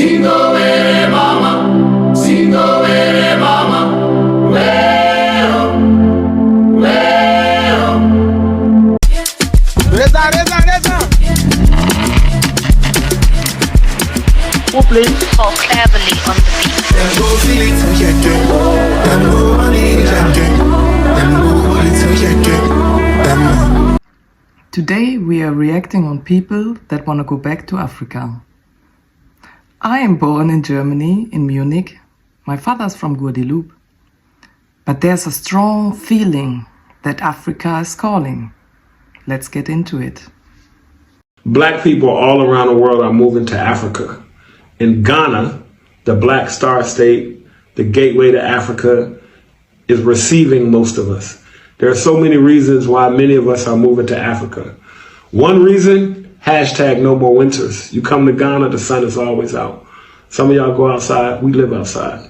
Or cleverly on the beat. Today we are reacting on people that want to go back to Africa. I am born in Germany, in Munich. My father's from Guadeloupe. But there's a strong feeling that Africa is calling. Let's get into it. Black people all around the world are moving to Africa. In Ghana, the Black Star State, the gateway to Africa, is receiving most of us. There are so many reasons why many of us are moving to Africa. One reason, hashtag no more winters. You come to Ghana, the sun is always out. Some of y'all go outside, we live outside.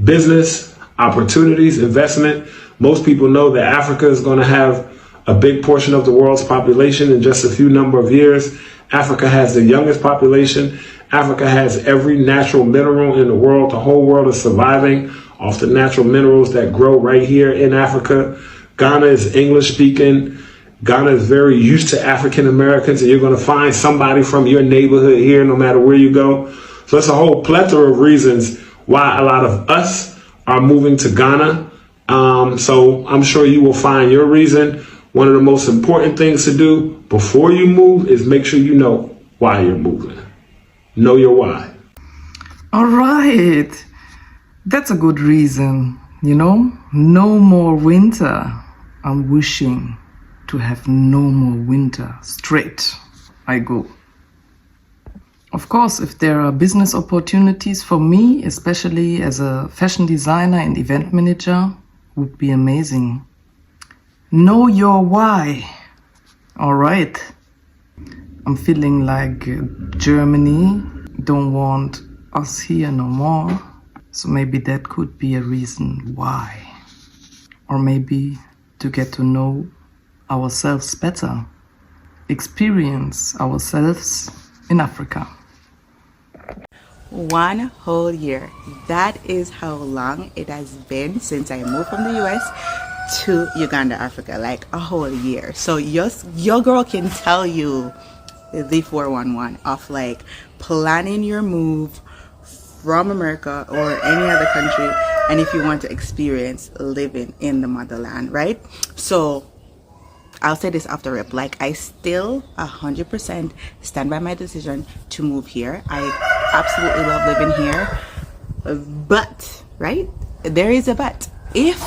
Business, opportunities, investment. Most people know that Africa is going to have a big portion of the world's population in just a few number of years. Africa has the youngest population. Africa has every natural mineral in the world. The whole world is surviving off the natural minerals that grow right here in Africa. Ghana is English speaking. Ghana is very used to African Americans, and you're going to find somebody from your neighborhood here no matter where you go. So it's a whole plethora of reasons why a lot of us are moving to Ghana. So I'm sure you will find your reason. One of the most important things to do before you move is make sure you know why you're moving. Know your why. All right. That's a good reason, you know? No more winter. I'm wishing to have no more winter. Straight I go. Of course, if there are business opportunities for me, especially as a fashion designer and event manager, would be amazing. Know your why. All right. I'm feeling like Germany don't want us here no more. So maybe that could be a reason why. Or maybe to get to know ourselves better. Experience ourselves in Africa. 1 whole year. That is how long it has been since I moved from the US to Uganda, Africa. Like a whole year. So your girl can tell you the 411 of like planning your move from America or any other country, and if you want to experience living in the motherland, right? So I'll say this off the rip, like I still 100% stand by my decision to move here. I absolutely love living here, but right, there is a but. If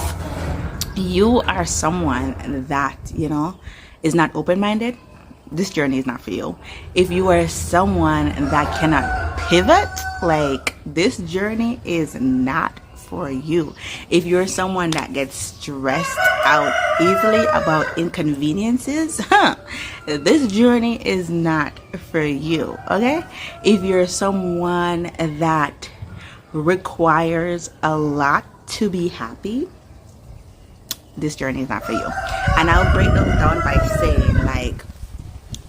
you are someone that, you know, is not open-minded, this journey is not for you. If you are someone that cannot pivot, like this journey is not for you. If you're someone that gets stressed out easily about inconveniences, this journey is not for you, okay? If you're someone that requires a lot to be happy, this journey is not for you. And I'll break those down by saying, like,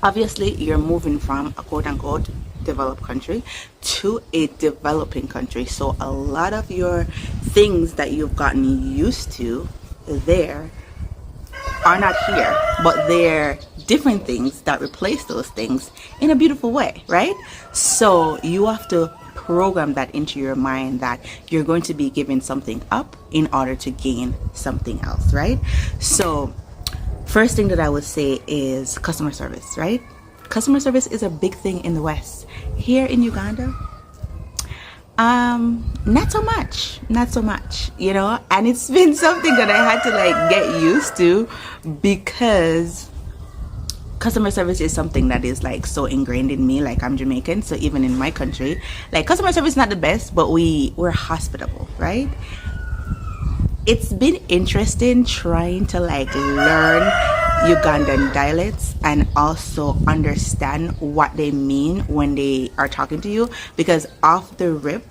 obviously you're moving from a quote-unquote developed country to a developing country, so a lot of your things that you've gotten used to there are not here, but they're different things that replace those things in a beautiful way, right? So you have to program that into your mind that you're going to be giving something up in order to gain something else, right? So first thing that I would say is customer service, right? Customer service is a big thing in the West. Here in Uganda, not so much, you know, and it's been something that I had to like get used to, because customer service is something that is like so ingrained in me. Like I'm Jamaican, so even in my country, like customer service is not the best, but we're hospitable, right? It's been interesting trying to like learn Ugandan dialects and also understand what they mean when they are talking to you, because off the rip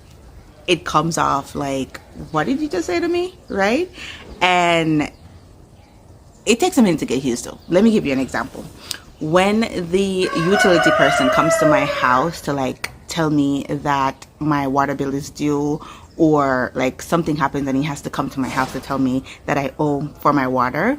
it comes off like, what did you just say to me, right? And it takes a minute to get used to. Let me give you an example. When the utility person comes to my house to like tell me that my water bill is due, or like something happens and he has to come to my house to tell me that I owe for my water,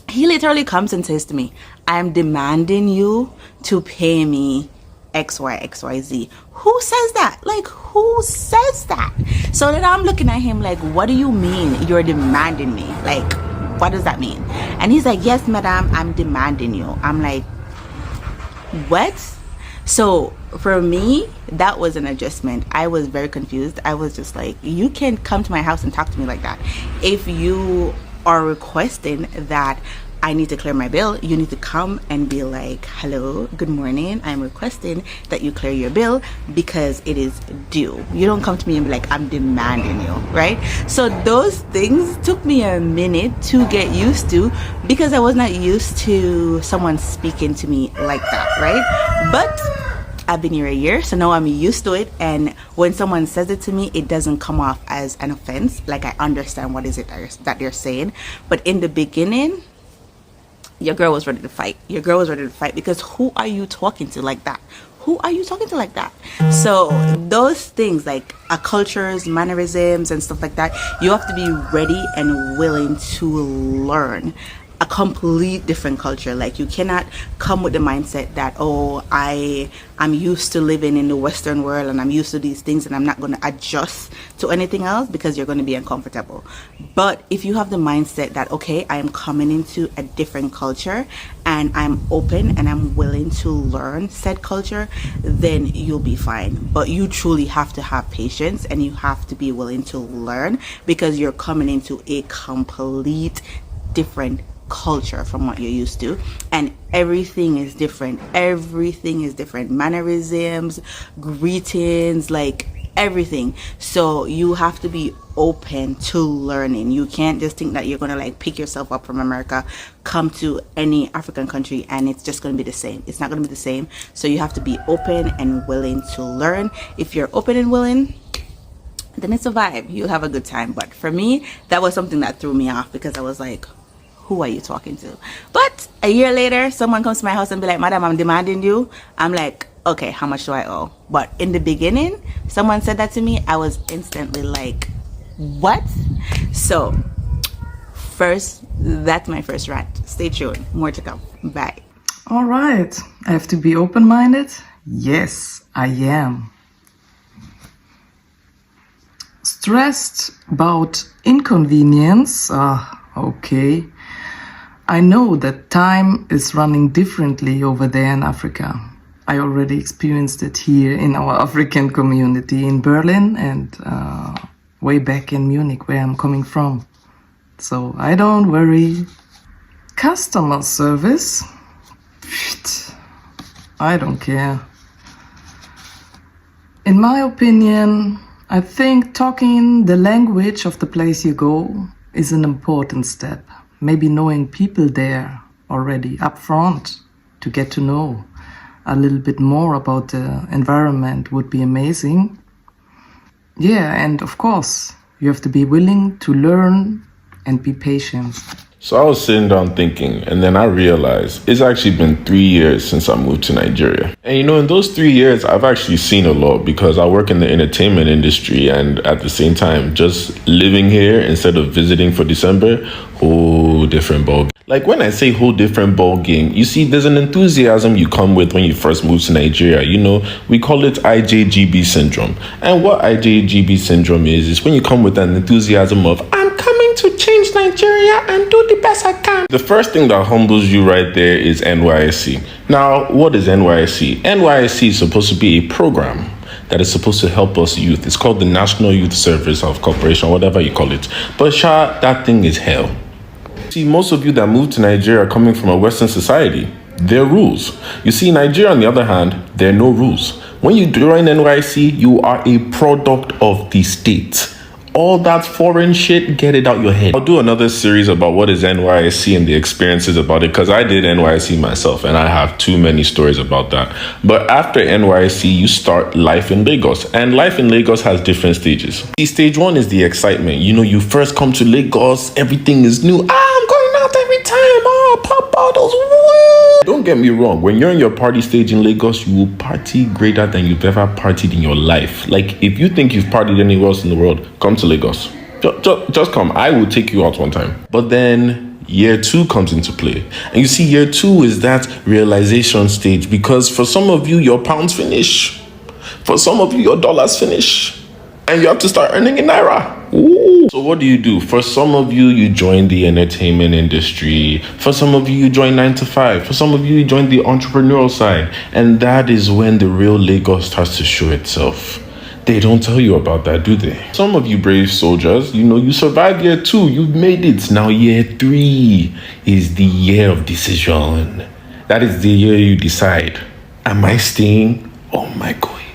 he literally comes and says to me, I'm demanding you to pay me XYZ. Who says that? Like, who says that? So then I'm looking at him like, what do you mean you're demanding me? Like, what does that mean? And he's like, yes, madam, I'm demanding you. I'm like, what? So for me, that was an adjustment. I was very confused. I was just like, you can't come to my house and talk to me like that. If you are requesting that I need to clear my bill, you need to come and be like, hello, good morning, I'm requesting that you clear your bill because it is due. You don't come to me and be like, I'm demanding you, right? So those things took me a minute to get used to, because I was not used to someone speaking to me like that, right? But I've been here a year, so now I'm used to it, and when someone says it to me, it doesn't come off as an offense. Like, I understand what is it that they're saying. But in the beginning, your girl was ready to fight. Your girl was ready to fight, because who are you talking to like that? Who are you talking to like that? So those things, like cultures, mannerisms and stuff like that, you have to be ready and willing to learn a complete different culture. Like, you cannot come with the mindset that, oh, I'm used to living in the Western world and I'm used to these things and I'm not going to adjust to anything else, because you're going to be uncomfortable. But if you have the mindset that, okay, I am coming into a different culture and I'm open and I'm willing to learn said culture, then you'll be fine. But you truly have to have patience and you have to be willing to learn, because you're coming into a complete different culture from what you're used to, and everything is different. Mannerisms, greetings, like everything. So you have to be open to learning. You can't just think that you're gonna like pick yourself up from America, come to any African country, and it's just gonna be the same. It's not gonna be the same. So you have to be open and willing to learn. If you're open and willing, then it's a vibe. You'll have a good time. But for me, that was something that threw me off, because I was like, who are you talking to? But a year later, someone comes to my house and be like, madam, I'm demanding you. I'm like, okay, how much do I owe? But in the beginning, someone said that to me, I was instantly like, what? So first, that's my first rant. Stay tuned, more to come. Bye. All right, I have to be open-minded. Yes, I am. Stressed about inconvenience. Okay. I know that time is running differently over there in Africa. I already experienced it here in our African community in Berlin and way back in Munich, where I'm coming from. So I don't worry. Customer service? I don't care. In my opinion, I think talking the language of the place you go is an important step. Maybe knowing people there already up front to get to know a little bit more about the environment would be amazing. Yeah, and of course, you have to be willing to learn and be patient. So I was sitting down thinking, and then I realized it's actually been 3 years since I moved to Nigeria. And you know, in those 3 years, I've actually seen a lot, because I work in the entertainment industry, and at the same time, just living here instead of visiting for December, whole different ball. Like, when I say whole different ball game, you see, there's an enthusiasm you come with when you first move to Nigeria. You know, we call it IJGB syndrome. And what IJGB syndrome is when you come with an enthusiasm of, I'm coming to change Nigeria and do the best I can. The first thing that humbles you right there is NYSC. Now, what is NYSC? NYSC is supposed to be a program that is supposed to help us youth. It's called the National Youth Service of Corporation, whatever you call it. But that thing is hell. See, most of you that move to Nigeria are coming from a Western society. There are rules. You see, Nigeria, on the other hand, there are no rules. When you join NYC, you are a product of the state. All that foreign shit, get it out your head. I'll do another series about what is NYC and the experiences about it, because I did NYC myself and I have too many stories about that. But after NYC, you start life in Lagos, and life in Lagos has different stages. See, stage one is the excitement. You know, you first come to Lagos, everything is new. I'm going out every time. out, pop bottles. What? Don't get me wrong. When you're in your party stage in Lagos, you will party greater than you've ever partied in your life. Like, if you think you've partied anywhere else in the world, come to Lagos. Just come. I will take you out one time. But then year 2 comes into play. And you see, year 2 is that realization stage, because for some of you, your pounds finish. For some of you, your dollars finish. And you have to start earning in Naira. Ooh. So what do? For some of you, you join the entertainment industry. For some of you, you join 9 to 5. For some of you, you join the entrepreneurial side. And that is when the real Lagos starts to show itself. They don't tell you about that, do they? Some of you brave soldiers, you survived year 2, you've made it. Now year 3 is the year of decision. That is the year you decide, am I staying or am I going?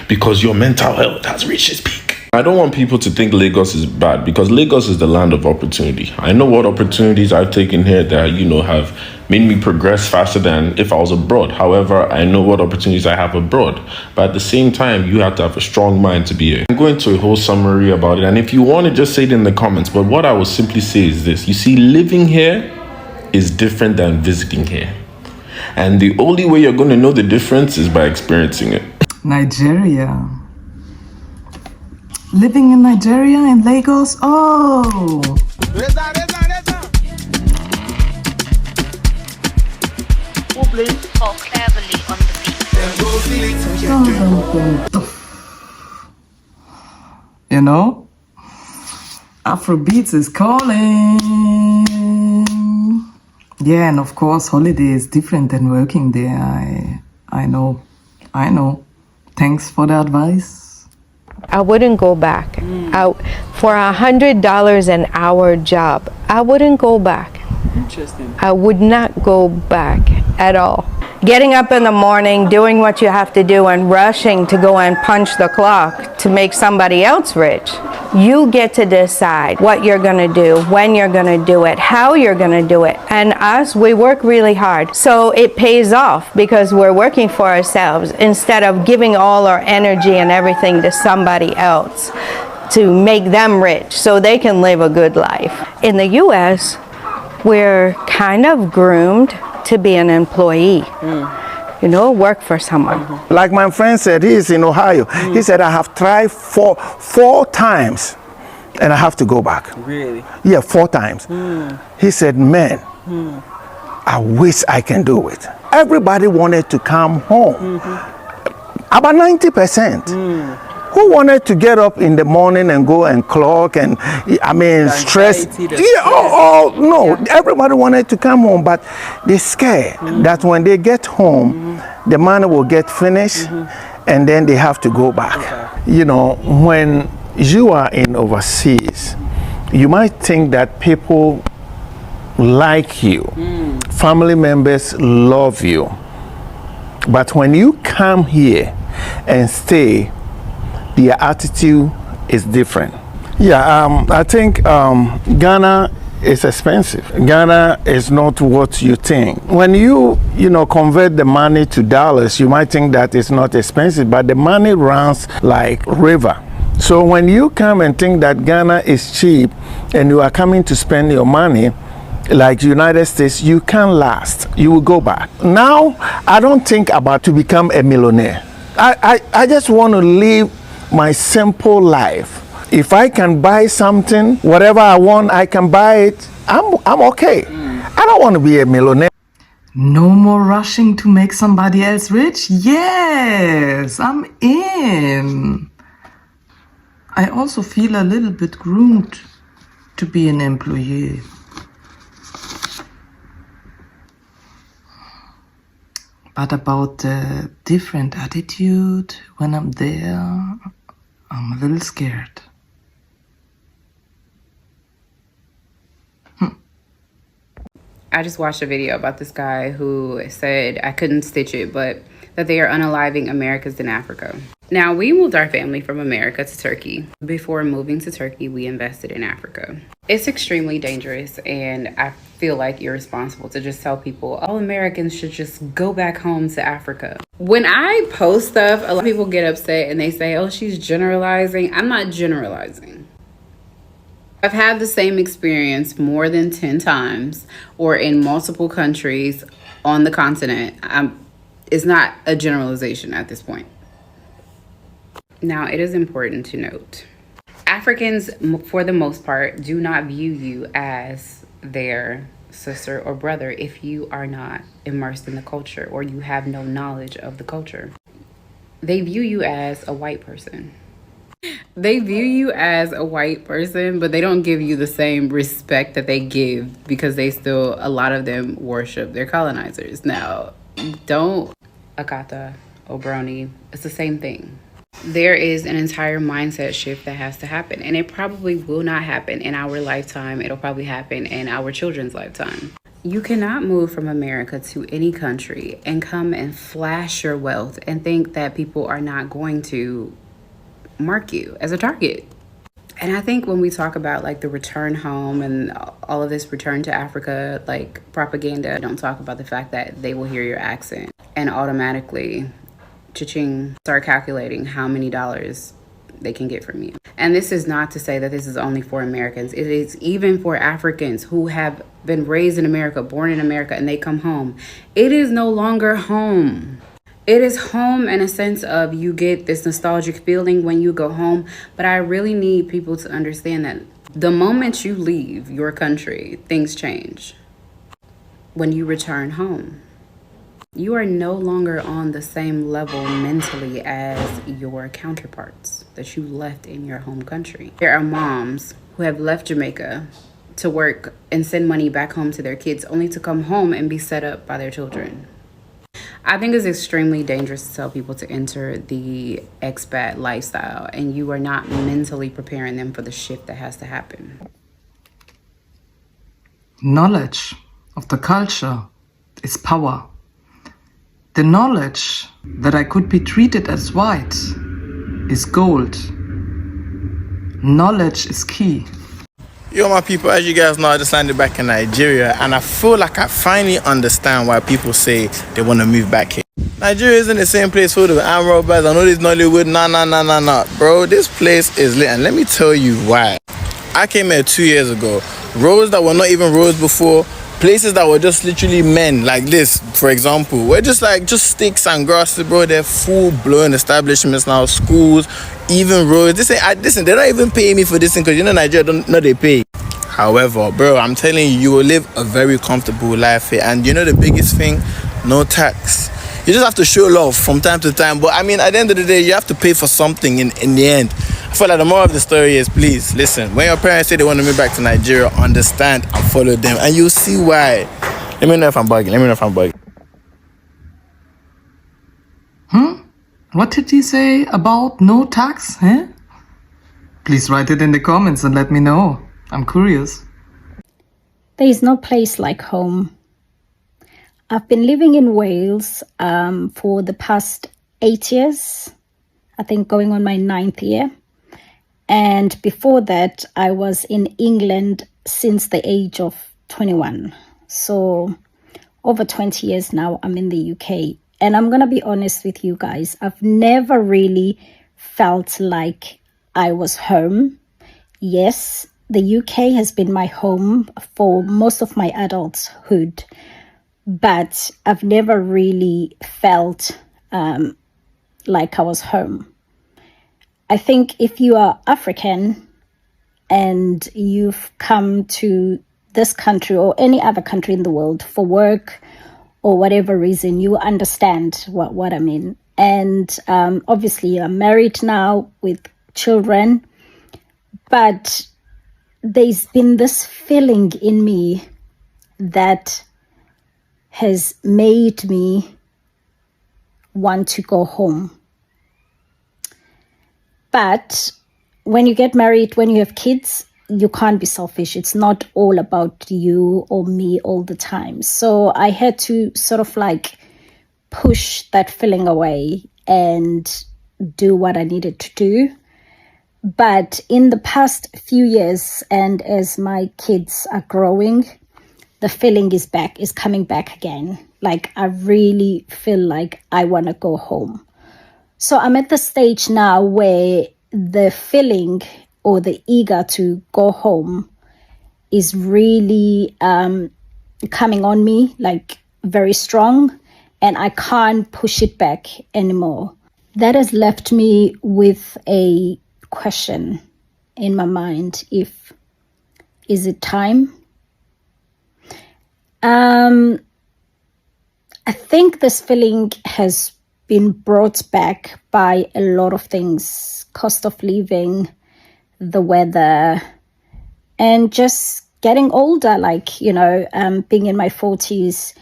Because your mental health has reached its peak. I don't want people to think Lagos is bad, because Lagos is the land of opportunity. I know what opportunities I've taken here that, have made me progress faster than if I was abroad. However, I know what opportunities I have abroad. But at the same time, you have to have a strong mind to be here. I'm going to a whole summary about it. And if you want to, just say it in the comments. But what I will simply say is this. You see, living here is different than visiting here. And the only way you're going to know the difference is by experiencing it. Nigeria. Living in Nigeria, in Lagos? Oh! Talk cleverly on the beat. Afrobeats is calling. Yeah, and of course, holiday is different than working there. I know. Thanks for the advice. I wouldn't go back. For $100 an hour job, I wouldn't go back. Interesting. I would not go back at all. Getting up in the morning, doing what you have to do, and rushing to go and punch the clock to make somebody else rich. You get to decide what you're going to do, when you're going to do it, how you're going to do it. And us, we work really hard. So it pays off because we're working for ourselves instead of giving all our energy and everything to somebody else to make them rich so they can live a good life. In the U.S., we're kind of groomed to be an employee. Work for someone. Like my friend said, he's in Ohio. He said, I have tried four times and I have to go back. Really? Yeah, 4 times. He said, man, I wish I can do it. Everybody wanted to come home. About 90%. Who wanted to get up in the morning and go and clock and, stress? No, everybody wanted to come home, but they're scared that when they get home, the money will get finished and then they have to go back. When you are in overseas, you might think that people like you, family members love you, but when you come here and stay, their attitude is different. Yeah, I think Ghana is expensive. Ghana is not what you think. When you convert the money to dollars, you might think that it's not expensive, but the money runs like river. So when you come and think that Ghana is cheap and you are coming to spend your money, like United States, you can't last. You will go back. Now, I don't think about to become a millionaire. I just want to live my simple life. If I can buy something, whatever I want, I can buy it. I'm okay. I don't want to be a millionaire. No more rushing to make somebody else rich? Yes, I'm in. I also feel a little bit groomed to be an employee. But about the different attitude when I'm there, I'm a little scared. I just watched a video about this guy who said, I couldn't stitch it, but that they are unaliving Americans in Africa. Now, we moved our family from America to Turkey. Before moving to Turkey, we invested in Africa. It's extremely dangerous, and I feel like irresponsible to just tell people, all Americans should just go back home to Africa. When I post stuff, a lot of people get upset and they say, oh, she's generalizing. I'm not generalizing. I've had the same experience more than 10 times or in multiple countries on the continent. It's not a generalization at this point. Now, it is important to note, Africans, for the most part, do not view you as their sister or brother if you are not immersed in the culture or you have no knowledge of the culture. They view you as a white person. They view you as a white person, but they don't give you the same respect that they give because a lot of them worship their colonizers. Now, don't Akata, Obroni, it's the same thing. There is an entire mindset shift that has to happen, and it probably will not happen in our lifetime. It'll probably happen in our children's lifetime. You cannot move from America to any country and come and flash your wealth and think that people are not going to mark you as a target. And I think when we talk about like the return home and all of this return to Africa, like propaganda, don't talk about the fact that they will hear your accent and automatically cha-ching, start calculating how many dollars they can get from you. And this is not to say that this is only for Americans. It is even for Africans who have been raised in America, born in America, and they come home. It is no longer home. It is home in a sense of you get this nostalgic feeling when you go home. But I really need people to understand that the moment you leave your country, things change. When you return home, you are no longer on the same level mentally as your counterparts that you left in your home country. There are moms who have left Jamaica to work and send money back home to their kids only to come home and be set up by their children. I think it's extremely dangerous to tell people to enter the expat lifestyle and you are not mentally preparing them for the shift that has to happen. Knowledge of the culture is power. The knowledge that I could be treated as white is gold. Knowledge is key. Yo, my people, as you guys know, I just landed back in Nigeria, and I feel like I finally understand why people say they want to move back here. Nigeria isn't the same place full of armed robbers. I know this Nollywood, nah. Bro, this place is lit, and let me tell you why. I came here 2 years ago. Roads that were not even roads before, places that were just literally men, like this, for example, were just sticks and grass, bro. They're full-blown establishments now, schools, even roads. Listen, they're not even paying me for this thing, because you know Nigeria don't know they pay. However, bro, I'm telling you, you will live a very comfortable life here. And you know the biggest thing? No tax. You just have to show love from time to time. But I mean, at the end of the day, you have to pay for something in the end. I feel like the moral of the story is, please, listen, when your parents say they want to move back to Nigeria, understand and follow them. And you'll see why. Let me know if I'm bugging. What did he say about no tax? Please write it in the comments and let me know. I'm curious. There is no place like home. I've been living in Wales for the past 8 years. I think going on my 9th year. And before that, I was in England since the age of 21. So over 20 years now, I'm in the UK. And I'm going to be honest with you guys. I've never really felt like I was home. Yes, the UK has been my home for most of my adulthood. But I've never really felt like I was home. I think if you are African and you've come to this country or any other country in the world for work or whatever reason, you understand what I mean. And obviously I'm married now with children, but there's been this feeling in me that has made me want to go home. But when you get married, when you have kids, you can't be selfish. It's not all about you or me all the time. So I had to sort of like push that feeling away and do what I needed to do. But in the past few years, and as my kids are growing, the feeling is coming back again. Like I really feel like I want to go home. So I'm at the stage now where the feeling or the eager to go home is really coming on me like very strong, and I can't push it back anymore. That has left me with a question in my mind: is it time? I think this feeling has been brought back by a lot of things: cost of living, the weather, and just getting older, like, being in my 40s,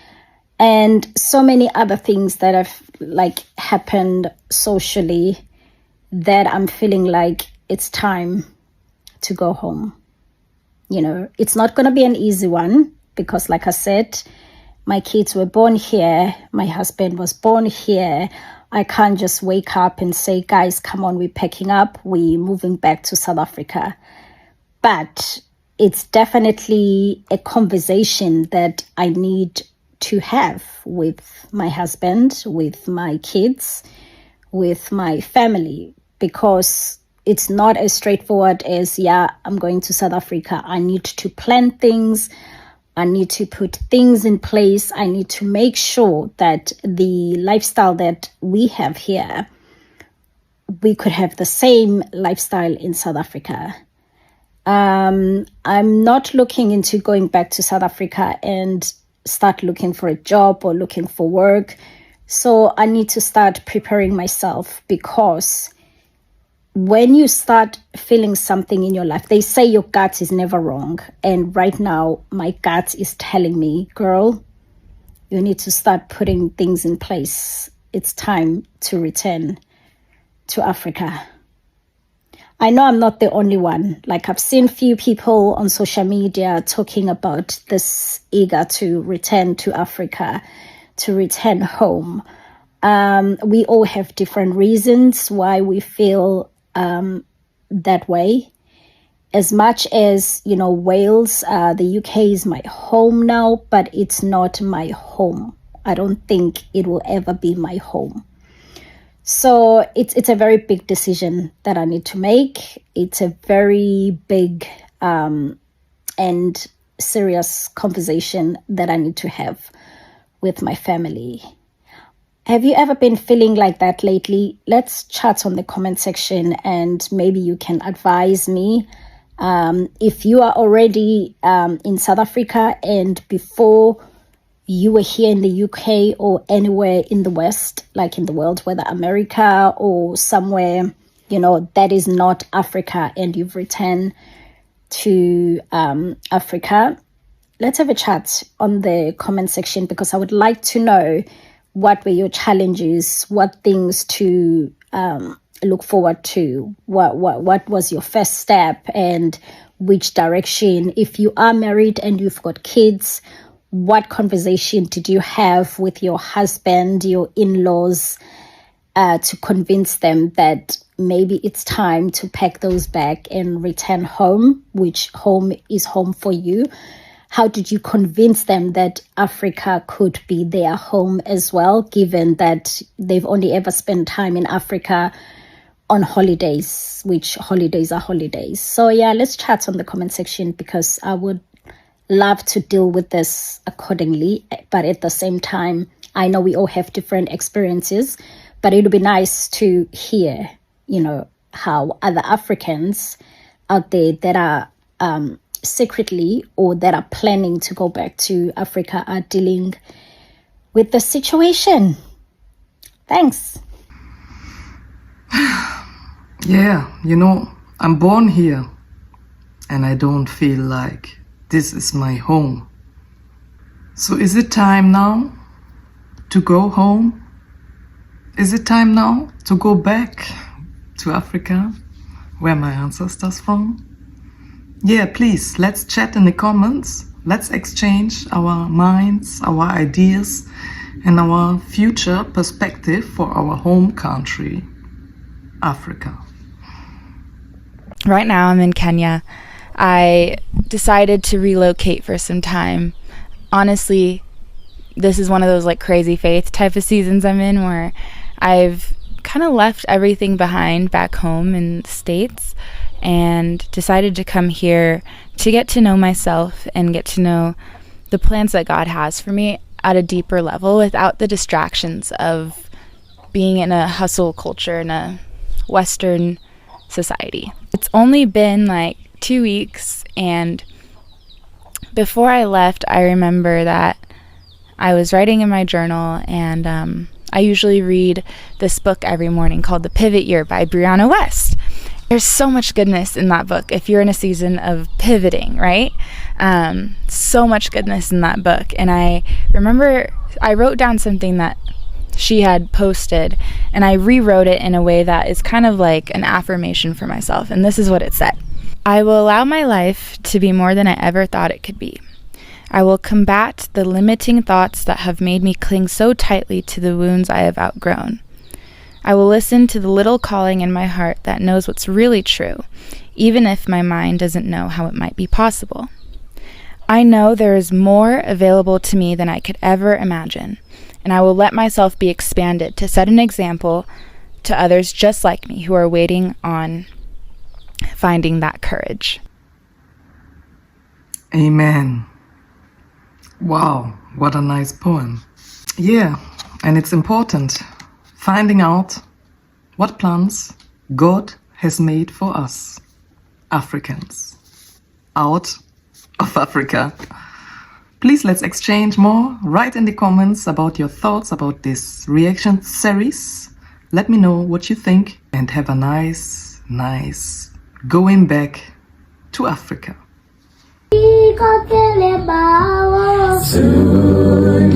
and so many other things that have like happened socially that I'm feeling like it's time to go home. It's not going to be an easy one because, like I said, my kids were born here. My husband was born here. I can't just wake up and say, guys, come on, we're packing up. We're moving back to South Africa. But it's definitely a conversation that I need to have with my husband, with my kids, with my family, because it's not as straightforward as, I'm going to South Africa. I need to plan things. I need to put things in place. I need to make sure that the lifestyle that we have here, we could have the same lifestyle in South Africa. I'm not looking into going back to South Africa and start looking for a job or looking for work. So I need to start preparing myself, because when you start feeling something in your life, they say your gut is never wrong. And right now, my gut is telling me, girl, you need to start putting things in place. It's time to return to Africa. I know I'm not the only one. Like, I've seen few people on social media talking about this eager to return to Africa, to return home. We all have different reasons why we feel that way. As much as, Wales, the UK is my home now, but it's not my home. I don't think it will ever be my home. So it's a very big decision that I need to make. It's a very big and serious conversation that I need to have with my family. Have you ever been feeling like that lately? Let's chat on the comment section, and maybe you can advise me. If you are already in South Africa and before you were here in the UK or anywhere in the West, like in the world, whether America or somewhere, that is not Africa, and you've returned to Africa, let's have a chat on the comment section, because I would like to know what were your challenges, what things to look forward to, what was your first step, and which direction. If you are married and you've got kids, what conversation did you have with your husband, your in-laws, to convince them that maybe it's time to pack those back and return home, which home is home for you? How did you convince them that Africa could be their home as well, given that they've only ever spent time in Africa on holidays, which holidays are holidays? So let's chat on the comment section, because I would love to deal with this accordingly. But at the same time, I know we all have different experiences, but it would be nice to hear, how other Africans out there that are secretly or that are planning to go back to Africa are dealing with the situation. Thanks. Yeah, I'm born here, and I don't feel like this is my home. So is it time now to go home? Is it time now to go back to Africa, where my ancestors from? Yeah, please, let's chat in the comments. Let's exchange our minds, our ideas, and our future perspective for our home country, Africa. Right now I'm in Kenya. I decided to relocate for some time. Honestly, this is one of those like crazy faith type of seasons I'm in, where I've kind of left everything behind back home in the States and decided to come here to get to know myself and get to know the plans that God has for me at a deeper level without the distractions of being in a hustle culture in a Western society. It's only been like 2 weeks, and before I left, I remember that I was writing in my journal, and I usually read this book every morning called The Pivot Year by Brianna West. There's so much goodness in that book if you're in a season of pivoting, right? So much goodness in that book. And I remember I wrote down something that she had posted, and I rewrote it in a way that is kind of like an affirmation for myself. And this is what it said. I will allow my life to be more than I ever thought it could be. I will combat the limiting thoughts that have made me cling so tightly to the wounds I have outgrown. I will listen to the little calling in my heart that knows what's really true, even if my mind doesn't know how it might be possible. I know there is more available to me than I could ever imagine, and I will let myself be expanded to set an example to others just like me who are waiting on finding that courage. Amen. Wow, what a nice poem. Yeah, and it's important finding out what plans God has made for us, Africans, out of Africa. Please let's exchange more. Write in the comments about your thoughts about this reaction series. Let me know what you think, and have a nice going back to Africa. Soon